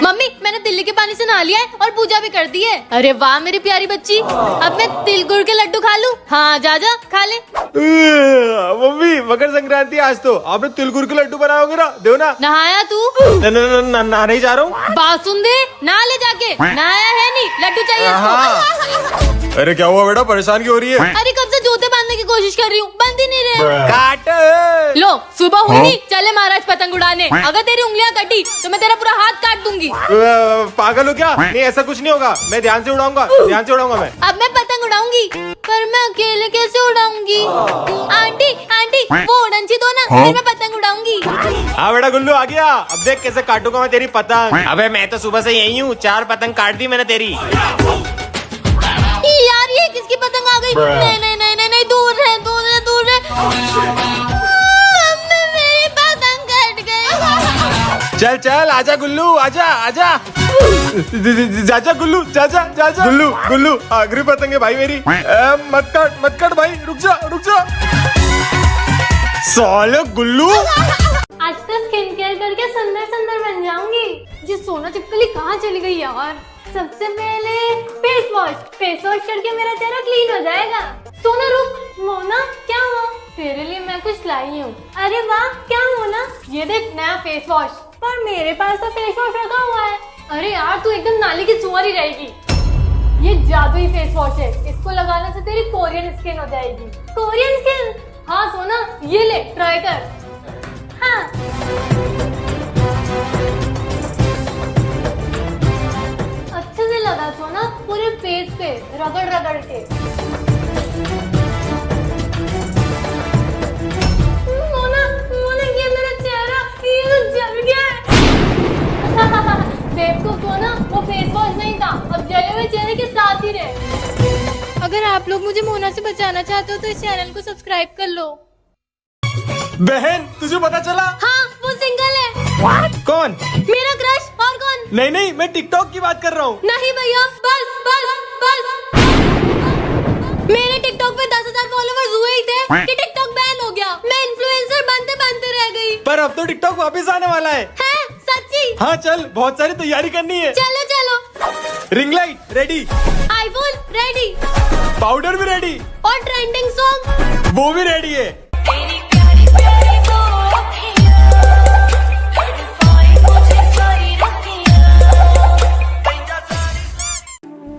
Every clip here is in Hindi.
मम्मी मैंने तिल्ली के पानी से नहा लिया है और पूजा भी कर दी है। अरे वाह मेरी प्यारी बच्ची, अब मैं तिल गुड़ के लड्डू खा लूं? हाँ जा जा खा ले। मम्मी मकर संक्रांति आज तो आपने तिल गुड़ के लड्डू बनाओगे ना, दो ना। नहाया तू? नहीं जा रहा हूँ। बात सुन दे, नहा ले जाके। नहाया है नहीं, लड्डू चाहिए इसको। अरे क्या हुआ बेटा, परेशान क्यों हो रही है? अरे कब से जूते बांधने की कोशिश कर रही हूँ, बंद ही नहीं रहे। काट लो सुबह हुई नहीं, चले महाराज पतंग उड़ाने। अगर तेरी उंगलियां कटी तो मैं तेरा पूरा हाथ काट दूंगी। पागल हो क्या? नहीं ऐसा कुछ नहीं होगा, मैं ध्यान से उड़ाऊंगा, ध्यान से उड़ाऊंगा मैं। अब मैं पतंग उड़ाऊंगी, पर मैं अकेले कैसे उड़ाऊंगी? आंटी आंटी वो उड़नची दो ना, फिर मैं पतंग उड़ाऊंगी। हाँ बेटा गुल्लू आ गया, अब देख कैसे काटूंगा मैं तेरी पतंग। अबे मैं तो सुबह से यही हूँ, 4 पतंग काट दी मैंने तेरी। यार ये किसकी पतंग आ गई? नहीं नहीं नहीं नहीं, नहीं दूर है दूर है दूर है। मेरी पतंग कट गई। चल चल आजा गुल्लू, आजा आजा। जाजा गुल्लू, जाजा जाजा। गुल्लू गुल्लू आखिरी पतंग है भाई मेरी। मत काट भाई, रुक जा। साले गुल्लू, आज तो स्किन केयर करके सुंदर सुंदर बन जाऊंगी। जी सोना चिपकली कहाँ चली गई यार? सबसे पहले फेस वॉश करके मेरा चेहरा क्लीन हो जाएगा। सोना रुक, मोना क्या हुआ? तेरे लिए मैं कुछ लाई हूँ। अरे वाह क्या मोना, ये देख नया फेस वॉश। पर मेरे पास तो फेस वॉश रखा हुआ है। अरे यार तू एकदम नाली की चुअर ही रहेगी। ये जादुई फेस वॉश है, इसको लगाने से तेरी कोरियन स्किन हो जाएगी। Korean skin? हाँ सोना ये ले ट्राई कर। हाँ अच्छे से लगा सोना, पूरे फेस पे रगड़ के। मोना ये मेरा चेहरा ये तो जल गया है। बेवकूफ सोना, वो फेस वॉश नहीं था, अब जले हुए चेहरे के साथ ही रहे। अगर आप लोग मुझे मोना से बचाना चाहते हो तो इस चैनल को सब्सक्राइब कर लो। बहन तुझे पता चला? हाँ वो सिंगल है। कौन? मेरा क्रश। और कौन? नहीं मैं टिकटॉक की बात कर रहा हूँ। नहीं भैया बस। मेरे टिकटॉक पे 10,000 फॉलोवर्स हुए ही थे कि टिकटॉक बैन हो गया। मैं इन्फ्लुएंसर बनते रह गई। पर अब तो टिकटॉक वापस आने वाला है। सच्ची? हाँ चल, बहुत सारी तैयारी करनी है। चलो। Ring light ready, iPhone ready, powder भी रेडी, और ट्रेंडिंग सॉन्ग वो भी रेडी है।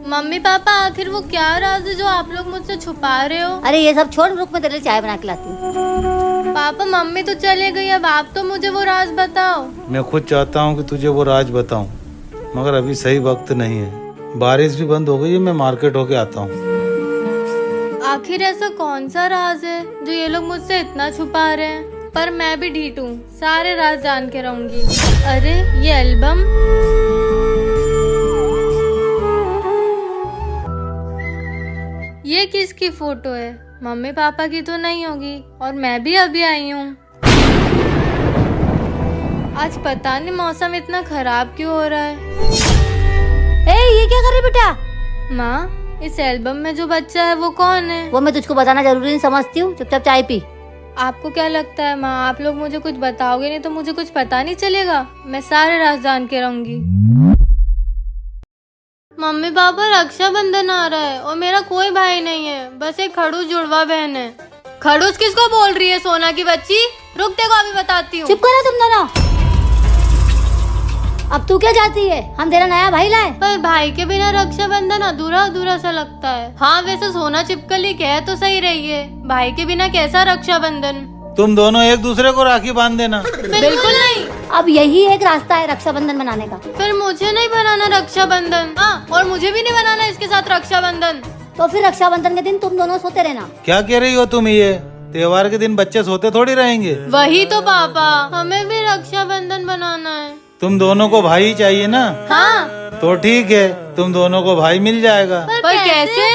मम्मी पापा आखिर वो क्या राज है जो आप लोग मुझसे छुपा रहे हो? अरे ये सब छोड़, रुक मैं तेरे लिए चाय बना के लाती हूँ। पापा मम्मी तो चले गई, अब आप तो मुझे वो राज बताओ। मैं खुद चाहता हूँ कि तुझे वो राज बताऊं, मगर अभी सही वक्त नहीं है। बारिश भी बंद हो गई है, मैं मार्केट होके आता हूँ। आखिर ऐसा कौन सा राज है जो ये लोग मुझसे इतना छुपा रहे हैं? पर मैं भी ढीठ हूँ, सारे राज जान के रहूंगी। अरे ये एल्बम, ये किसकी फोटो है? मम्मी पापा की तो नहीं होगी, और मैं भी अभी आई हूँ। आज पता नहीं मौसम इतना खराब क्यों हो रहा है। ये क्या कर रही बेटा? माँ इस एल्बम में जो बच्चा है वो कौन है? वो मैं तुझको बताना जरूरी नहीं समझती हूँ, चुपचाप चाय पी। आपको क्या लगता है माँ, आप लोग मुझे कुछ बताओगे नहीं तो मुझे कुछ पता नहीं चलेगा? मैं सारे राज जान के रहूंगी। मम्मी पापा रक्षाबंधन आ रहा है और मेरा कोई भाई नहीं है, बस एक खड़ूस जुड़वा बहन है। खड़ूस किसको बोल रही है सोना की बच्ची? रुक तेरे को अभी बताती हूँ। चुप करो तुम दोनों। अब तू क्या चाहती है? हम तेरा नया भाई लाए। पर भाई के बिना रक्षाबंधन अधूरा सा लगता है। हाँ वैसे सोना चिपकली कह तो सही रही है, भाई के बिना कैसा रक्षाबंधन? तुम दोनों एक दूसरे को राखी बांध देना। बिल्कुल नहीं। अब यही एक रास्ता है रक्षाबंधन बनाने का। फिर मुझे नहीं बनाना रक्षाबंधन। हाँ और मुझे भी नहीं बनाना इसके साथ रक्षाबंधन। तो फिर रक्षाबंधन के दिन तुम दोनों सोते रहना। क्या कह रही हो तुम? ये त्योहार के दिन बच्चे सोते थोड़ी रहेंगे। वही तो पापा, हमें भी रक्षाबंधन बनाना है। तुम दोनों को भाई चाहिए ना? हाँ तो ठीक है, तुम दोनों को भाई मिल जाएगा। पर कैसे?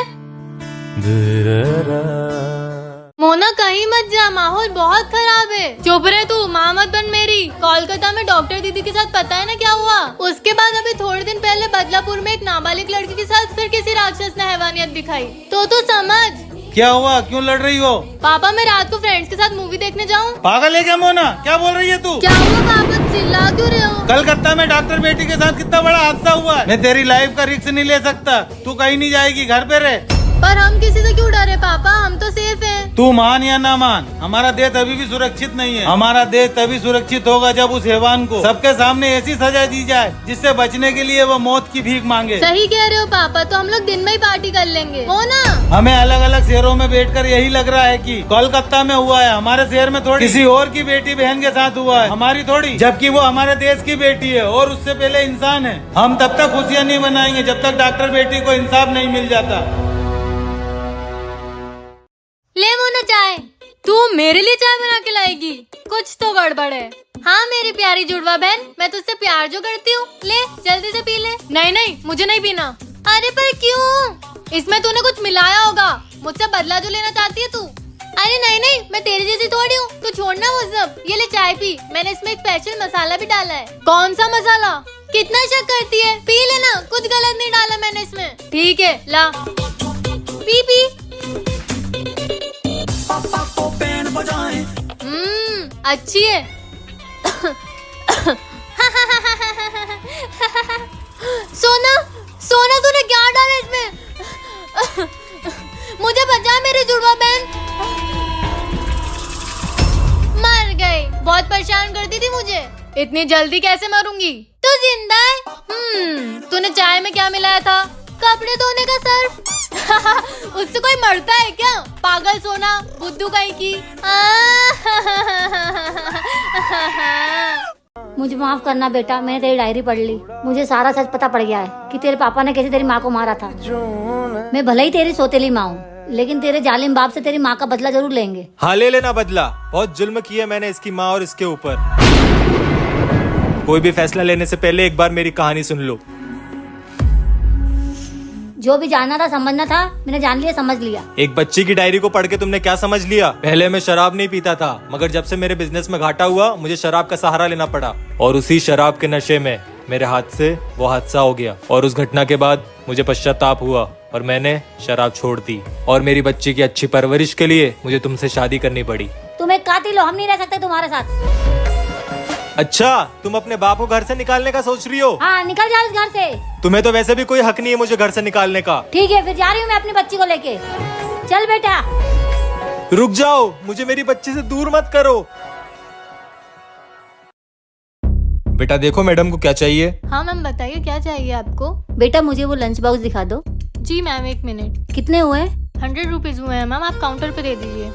मोना कहीं मत जा, माहौल बहुत खराब है। चुप रहे तू, माँ मत बन मेरी। कोलकाता में डॉक्टर दीदी के साथ पता है ना क्या हुआ? उसके बाद अभी थोड़े दिन पहले बदलापुर में एक नाबालिग लड़की के साथ फिर किसी राक्षस ने हैवानियत दिखाई। तो समझ क्या हुआ, क्यों लड़ रही हो? पापा मैं रात को फ्रेंड्स के साथ मूवी देखने जाऊँ? पागल है क्या मोना, क्या बोल रही है तू? क्या हुआ पापा, चिल्ला क्यों रहे हो? कलकत्ता में डॉक्टर बेटी के साथ कितना बड़ा हादसा हुआ है। मैं तेरी लाइफ का रिस्क नहीं ले सकता, तू कहीं नहीं जाएगी, घर पे रह। पर हम किसी से क्यों डरे पापा, हम तो सेफ हैं। तू मान या ना मान, हमारा देश अभी भी सुरक्षित नहीं है। हमारा देश तभी सुरक्षित होगा जब उस हैवान को सबके सामने ऐसी सजा दी जाए जिससे बचने के लिए वो मौत की भीख मांगे। सही कह रहे हो पापा, तो हम लोग दिन में ही पार्टी कर लेंगे, हो ना? हमें अलग अलग शहरों में बैठकर यही लग रहा है कि कोलकाता में हुआ है, हमारे शहर में थोड़ी किसी और की बेटी बहन के साथ हुआ है, हमारी थोड़ी, जबकि वो हमारे देश की बेटी है और उससे पहले इंसान है। हम तब तक खुशियाँ नहीं मनाएंगे जब तक डॉक्टर बेटी को इंसाफ नहीं मिल जाता। ले मोना चाय, तू मेरे लिए चाय बना के लाएगी? कुछ तो गड़बड़ है। हाँ मेरी प्यारी जुड़वा बहन, मैं तुझसे प्यार जो करती हूँ, ले जल्दी से पी ले। नहीं नहीं मुझे नहीं पीना। अरे पर क्यों? इसमें तूने कुछ मिलाया होगा, मुझसे बदला जो लेना चाहती है तू। अरे नहीं नहीं, मैं तेरी जैसी थोड़ी हूँ, तू छोड़ना वो सब। ये ले चाय पी, मैंने इसमें एक स्पेशल मसाला भी डाला है। कौन सा मसाला? कितना शक करती है, पी लेना, कुछ गलत नहीं डाला मैंने इसमें। ठीक है ला पी पी। अच्छी है। सोना सोना तूने क्या डाला इसमें? मुझे बचा मेरी जुड़वा बहन। मर गई, बहुत परेशान करती थी मुझे। इतनी जल्दी कैसे मरूंगी? तू जिंदा है? तूने चाय में क्या मिलाया था? कपड़े धोने का सर्फ। उससे कोई मरता है क्या? पागल सोना, बुद्धू कहीं की। मुझे माफ करना बेटा, मैंने तेरी डायरी पढ़ ली, मुझे सारा सच पता पड़ गया है कि तेरे पापा ने कैसे तेरी माँ को मारा था। मैं भले ही तेरी सौतेली माँ हूँ, लेकिन तेरे जालिम बाप से तेरी माँ का बदला जरूर लेंगे। हाँ ले लेना बदला, बहुत जुल्म किया मैंने इसकी माँ और इसके ऊपर। कोई भी फैसला लेने से पहले एक बार मेरी कहानी सुन लो। जो भी जानना था समझना था, मैंने जान लिया, समझ लिया। एक बच्ची की डायरी को पढ़ के तुमने क्या समझ लिया? पहले मैं शराब नहीं पीता था, मगर जब से मेरे बिजनेस में घाटा हुआ मुझे शराब का सहारा लेना पड़ा, और उसी शराब के नशे में मेरे हाथ से वो हादसा हो गया, और उस घटना के बाद मुझे पश्चाताप हुआ और मैंने शराब छोड़ दी, और मेरी बच्ची की अच्छी परवरिश के लिए मुझे तुमसे शादी करनी पड़ी। तुम एक कातिल हो, हम नहीं रह सकते तुम्हारे साथ। अच्छा, तुम अपने बाप को घर से निकालने का सोच रही हो? हाँ निकल जाओ इस घर से। तुम्हें तो वैसे भी कोई हक नहीं है मुझे घर से निकालने का। ठीक है फिर जा रही हूँ मैं अपनी बच्ची को लेके। चल बेटा। रुक जाओ, मुझे मेरी बच्ची से दूर मत करो। बेटा देखो मैडम को क्या चाहिए। हाँ मैम बताइए क्या चाहिए आपको? बेटा मुझे वो लंच बॉक्स दिखा दो। जी मैम एक मिनट। कितने हुए? 100 रुपीज हुए हैं मैम, आप काउंटर पे दे दीजिए।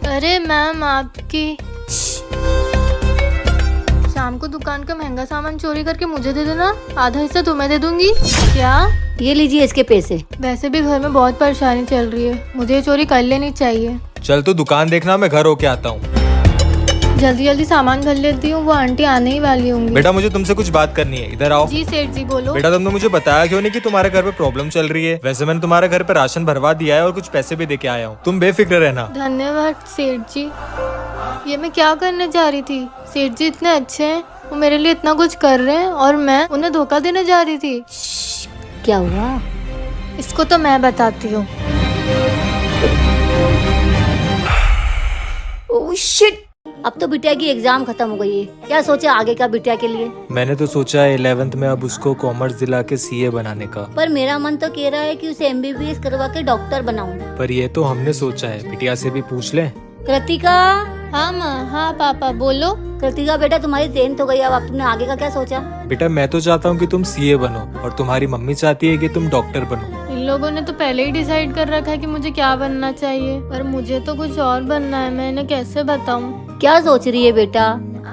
अरे मैम आपकी शाम को दुकान का महंगा सामान चोरी करके मुझे दे देना, आधा हिस्सा तुम्हें दे दूंगी। क्या? ये लीजिए इसके पैसे। वैसे भी घर में बहुत परेशानी चल रही है, मुझे ये चोरी कर लेनी चाहिए। चल तू दुकान देखना, मैं घर होके आता हूँ। जल्दी जल्दी सामान भर लेती हूँ, वो आंटी आने ही वाली होंगी। बेटा मुझे तुमसे कुछ बात करनी है, इधर आओ। जी सेठ जी बोलो। बेटा तुमने मुझे बताया क्यों नहीं कि तुम्हारे घर पे प्रॉब्लम चल रही है? वैसे मैंने तुम्हारे घर पे राशन भरवा दिया है और कुछ पैसे भी देके आया हूँ, तुम बेफिक्र रहना। धन्यवाद सेठ जी। ये मैं क्या करने जा रही थी? सेठ जी इतने अच्छे हैं, वो मेरे लिए इतना कुछ कर रहे हैं और मैं उन्हें धोखा देने जा रही थी। क्या हुआ? इसको तो मैं बताती हूँ। Oh shit! अब तो बिटिया की एग्जाम खत्म हो गई है, क्या सोचा आगे का बिटिया के लिए? मैंने तो सोचा 11th में अब उसको कॉमर्स दिला के CA बनाने का, पर मेरा मन तो कह रहा है कि उसे MBBS करवा के डॉक्टर बनाऊं। पर ये तो हमने सोचा है, बिटिया से भी पूछ ले। कृतिका। हाँ माँ। हाँ पापा बोलो। कृतिका बेटा तुम्हारी 10th हो गई, अब तुमने आगे का क्या सोचा? बेटा मैं तो चाहता हूँ कि तुम CA बनो और तुम्हारी मम्मी चाहती है कि तुम डॉक्टर बनो। इन लोगों ने तो पहले ही डिसाइड कर रखा है कि मुझे क्या बनना चाहिए, पर मुझे तो कुछ और बनना है, मैं इन्हें कैसे बताऊँ? क्या सोच रही है बेटा?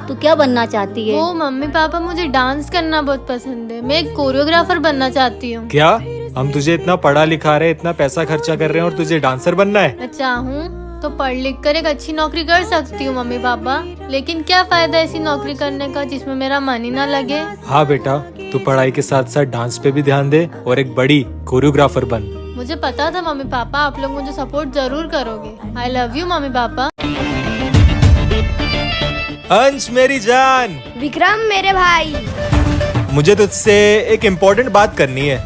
तू क्या बनना चाहती है? वो मम्मी पापा मुझे डांस करना बहुत पसंद है, मैं एक कोरियोग्राफर बनना चाहती हूँ। क्या? हम तुझे इतना पढ़ा लिखा रहे, इतना पैसा खर्चा कर रहे हैं और तुझे डांसर बनना है? मैं चाहूँ तो पढ़ लिख कर एक अच्छी नौकरी कर सकती हूँ मम्मी पापा, लेकिन क्या फायदा ऐसी नौकरी करने का जिसमें मेरा मन ही ना लगे। हाँ बेटा, तू पढ़ाई के साथ साथ डांस पे भी ध्यान दे और एक बड़ी कोरियोग्राफर बन। मुझे पता था मम्मी पापा आप लोग मुझे सपोर्ट जरूर करोगे। I love you mummy papa. अंश मेरी जान। विक्रम मेरे भाई। मुझे तुझसे एक इम्पोर्टेंट बात करनी है।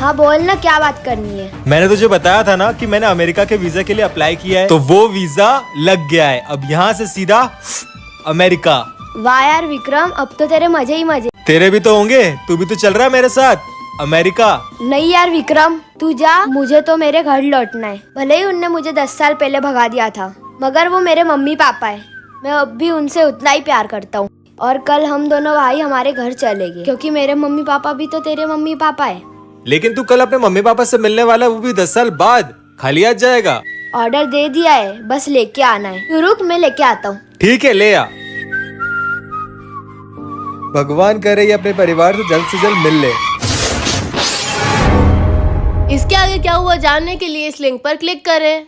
हाँ बोल ना, क्या बात करनी है। मैंने तुझे बताया था ना कि मैंने अमेरिका के वीजा के लिए अप्लाई किया है, तो वो वीजा लग गया है। अब यहाँ से सीधा अमेरिका। वाह यार विक्रम, अब तो तेरे मजे ही मजे। तेरे भी तो होंगे, तू भी तो चल रहा है मेरे साथ अमेरिका। नहीं यार विक्रम, तू जा, मुझे तो मेरे घर लौटना है। भले ही उनने मुझे 10 साल पहले भगा दिया था, मगर वो मेरे मम्मी पापा है। मैं अब भी उनसे उतना ही प्यार करता हूँ। और कल हम दोनों भाई हमारे घर चलेंगे, क्योंकि मेरे मम्मी पापा भी तो तेरे मम्मी पापा है। लेकिन तू कल अपने मम्मी पापा से मिलने वाला है, वो भी 10 साल बाद। खाली हाथ जाएगा? ऑर्डर दे दिया है, बस लेके आना है। तू रुक, मैं लेके आता हूँ। ठीक है, ले आ। भगवान करे ये अपने परिवार से जल्द मिल ले। इसके आगे क्या हुआ जानने के लिए इस लिंक पर क्लिक करें।